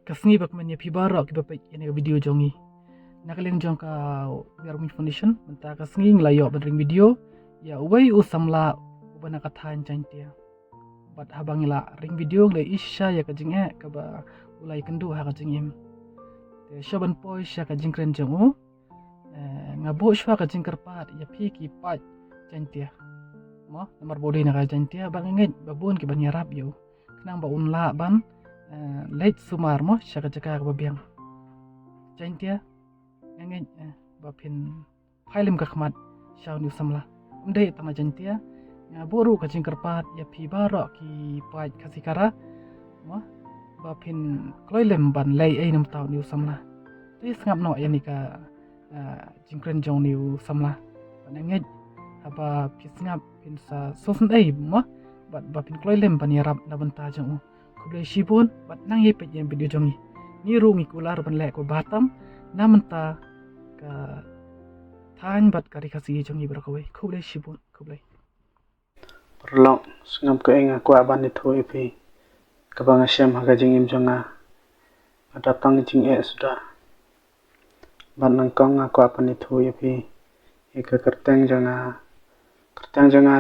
kasngi bak manya pibara ki bapak ini video jongi nakaleng jong ka biar min foundation menta kasngi nglayo bandring video ya uwai usamla ubana kathan chantia bat habangila ring video nglai isha ya kajing ka ba ulai kendu ha kajing im te shoban poi sha kajing kren jongu ngabo shwa kajing kerpat ya pi ki pat chantia mo nomor bodi na ka chantia bang ngai babun ki ban yarap yo kenang ba unla ban late sumar mo sya kajaka ka babiang chantia ngai bapin phailim ka khmat shaw ni samla umdai tama chantia ngaburu kajing kerpat ya pi bara ki pat kasikara mo bapin kloilem ban lay ai nam taw ni samla tis ngap no yani ka jingkren jong ni samla ngai apa pisngap pin sa sosun ai mo bat bapin kloilem ban yarap na banta jong kublai shibun bat nang ye pet yang video jongi ni rungi kular ban lek ko batam namenta ka than bat kari kasi jongi berkawai kublai shibun kublai perlong sengam ke ing aku aban itu ipi kabang asyam haga jing im jonga datang jing sudah ban nangkong aku aban itu ipi ika kerteng jonga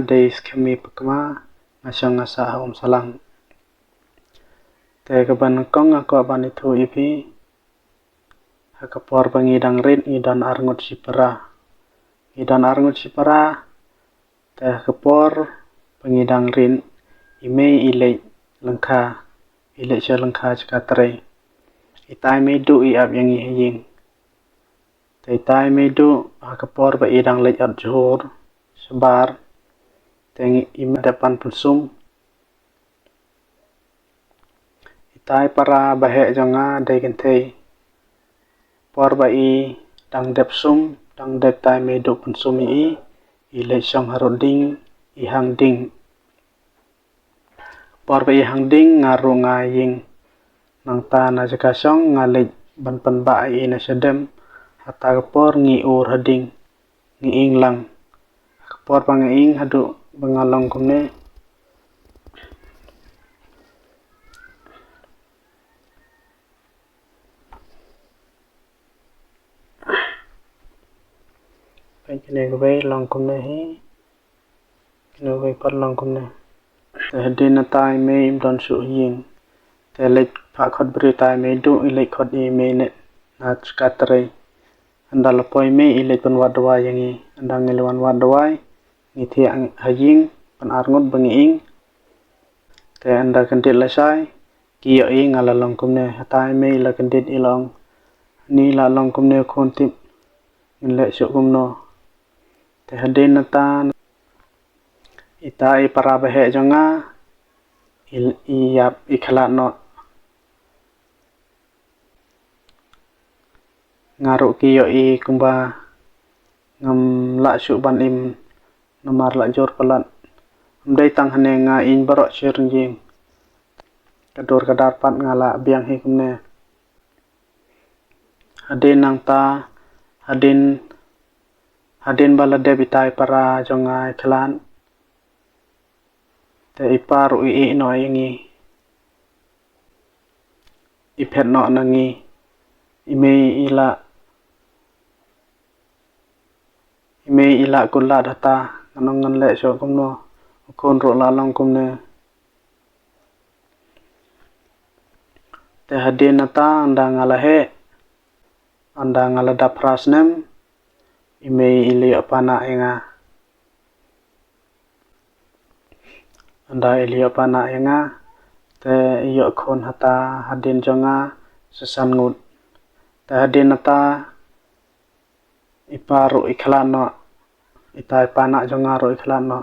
dei skemi pakma ngasang ngasa salang te kaban nangkong aku aban itu ipi hakapor pangidang rin idan arngut sipara te hakapor pangidang rin imei ilai langka cakatrai itai medu iap yang ihing itai medu hakapor ba idang lej at johor sebar tengi imadapan pusum itai para bahe jonga dai kentei por ba i dang depsum dang dep tai medu pusum i ilai syam haroding ihang ding por ba ihang ding ngaru ngaying nang ta na jakasong ngalej ban pan ba i na sedem hata por ngi ur hading ngi inglang por pangaing hadu bangalong kumne kene gwe long kumne hi kene gwe par long kumne te hadin tai me im don su ying te lek pha khot bri tai me du ilek khot i me ne na skatrai andal poi me ilek pan wadwa yangi andang ngelwan wadwa ni thi haying pan arngot bangiing te anda kendit lasai kiyo i ngala long kumne hatai me la kendit ilong ni la long kumne khon tip ngile syuk kumno te hadin nata itai para bahe jonga iyap ikhala no ngaru kiyo i kumba ngam la syuk ban im nomar la jor palat mdai tang hane nga in barok shirnjing kadur kadar pat ngala biang hi kumne hadin nang ta hadin balade bitai para jonga iklan te iparu i no yangi ipet no nangi imei ila kulla data anong ngan le so kumno kon ro la long kumne te hadin nata anda ngala da prasnem imei ili apana enga te iyo khon hata hadin jonga sesan ngut te hadin nata iparu iklan no itai pana jonga ro iklan no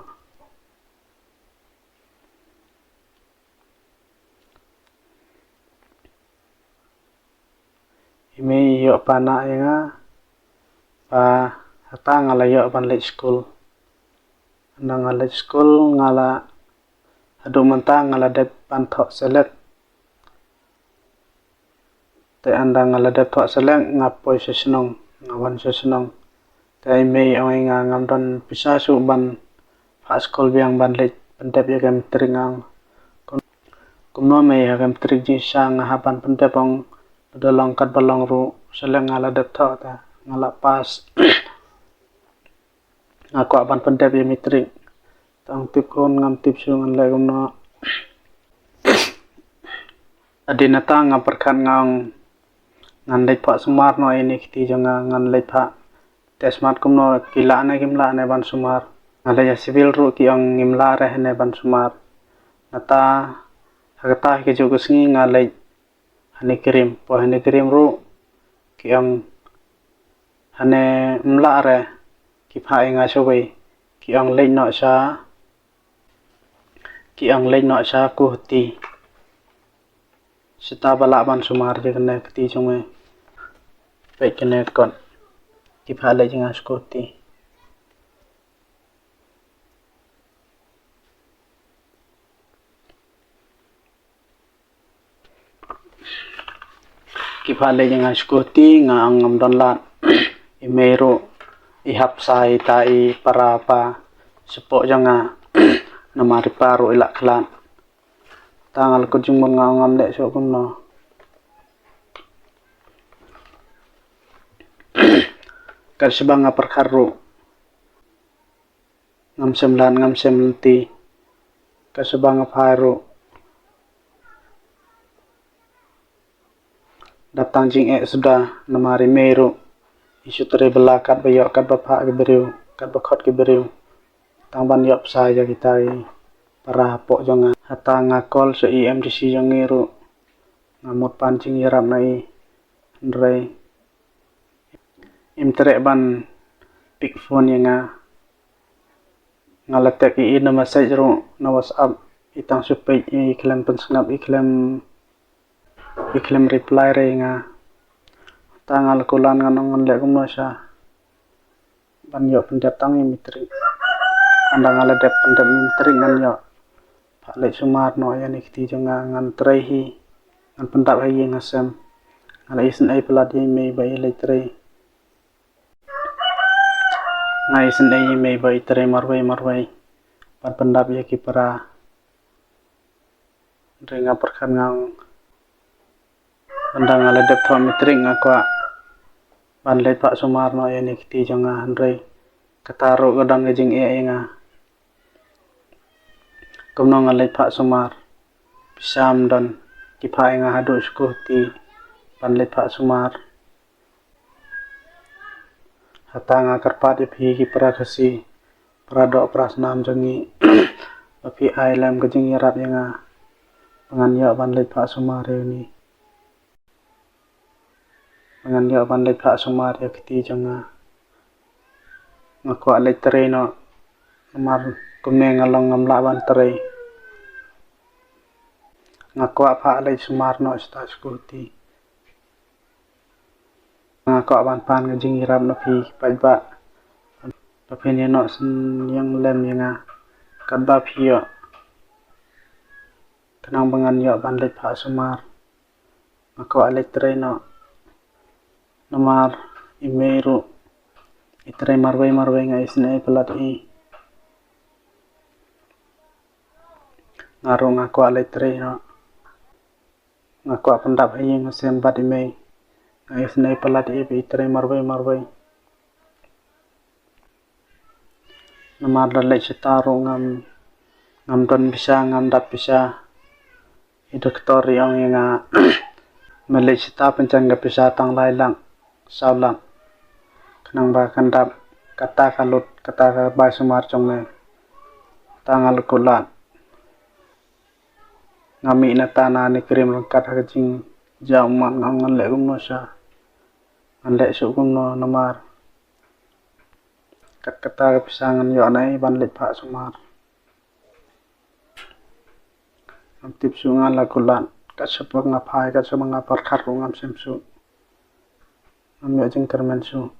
ime iyo pana enga pa hata ngala yo ban late school ngala hadu manta ngala dep pan thok selek te anda ngala dep thok selek ngapoi sesenong ngawan sesenong te mei oi nga ngam don pisa su ban fa school biang ban late pandep ya gam teringang kumno me agam trik ji sang hapan pente pong dolong kat balong ru seleng ngala dep tho ta ngala pas aku apan pente bi mitrik tang tip kon ngam tip su ngan le kumno adina ta ngam perkhan ngang ngan lech pha sumar no ini kiti janga ngan lech pha te smart kumno kila na kimla ne ban sumar ngale ya civil ru ki ang ngimla re ne ban sumar nata hagata ke jo kusngi ngale hane krim ru ki ang hane mla re ki pha nga showei ki ang lech no sha ku ti sita bala ban sumar je kene kti chunge pe kene kon ki pha le jinga skoti ki pha le jinga skoti nga angam don la imero ihap sai tai para pa sepo janga namari paru ilak klan tangal ko jumon nga ngam le so kumno kar sebanga perkharu ngam semlanti kar sebanga pharu datang jing sudah namari meru isu tere belakat bayok kat bapa ke beriu kat bakot ke beriu tang ban yop sai ja kita para pok jonga hata ngakol se IMDC jongiru ngamut pancing yaram nai ndrei imtere ban pick phone yang ngalatek na message ru na WhatsApp itang supay iklam pensnap iklam reply re nga tangal kulan ngan le kumno sha ban yo pendap tang mitri andang ala dep pendap mitri ngan yo pha le sumar no ya nikti jonga ngan trehi ngan pendap hayi ngasem ala isen ai pelati me bai le tre ngai isen ai me bai tre marwai pan pendap ya ki para renga perkhan ngang andang ala dep tho mitri ngakwa ban le pak sumar no ya nikti jonga handrei kataro gadang jing nga kumno ngalai pak sumar pisam dan ki pha nga hadu skuti ban le pak sumar hatanga karpat phi ki prakasi prado prasnam jangi api ailam gajing yarap nga pangan ya ban le pak sumar ni pangan ya ban le pak sumar ya kiti janga ngako ale tre no mar kumne ngalong ngamla ban tre ngako pha ale sumar no sta skuti ngako ban pan ngajing iram no phi pajba papenya no yang lem yang kadba phi yo kanang bangan yo ban le pha sumar ngako ale tre no namar imeru itre marwai nga isne pelat ngarong aku ale tre no ngaku pendap hayi ngasem bat ime isne pelat itre marwai namar dale citaro ngam don bisa ngam dap bisa doktor yang nga mele cita pencang bisa tang lai lang saulang kanang ba kandap kata kalut kata ba sumar chongne tangal kulat ngami na tana ni krim kat hajing jaman ngan le gumno sha ngan le su gumno namar kat kata pisangan yo nai ban le pha sumar am tip su ngala kulat kat sepak ngapai kat semanga perkhat ngam semsu ngam yo jing termen su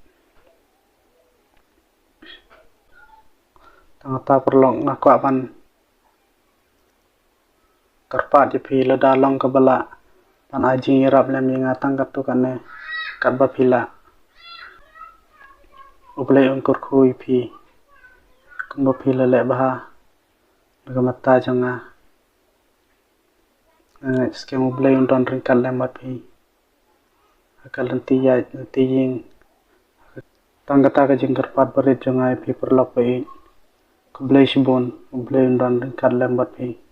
tangata perlong ngaku apan karpat jepi leda long kebala pan aji rap lem yang atang katu kane katba pila ublai ungkur kui pi kumbo pila le baha nagamata janga Sekian mulai undang ringkat lembat pi. Akal nanti ya nanti yang tangga ka jengker pat berit jangai pi perlok pi. Keblai sibon, keblai undang ringkat lembat pi.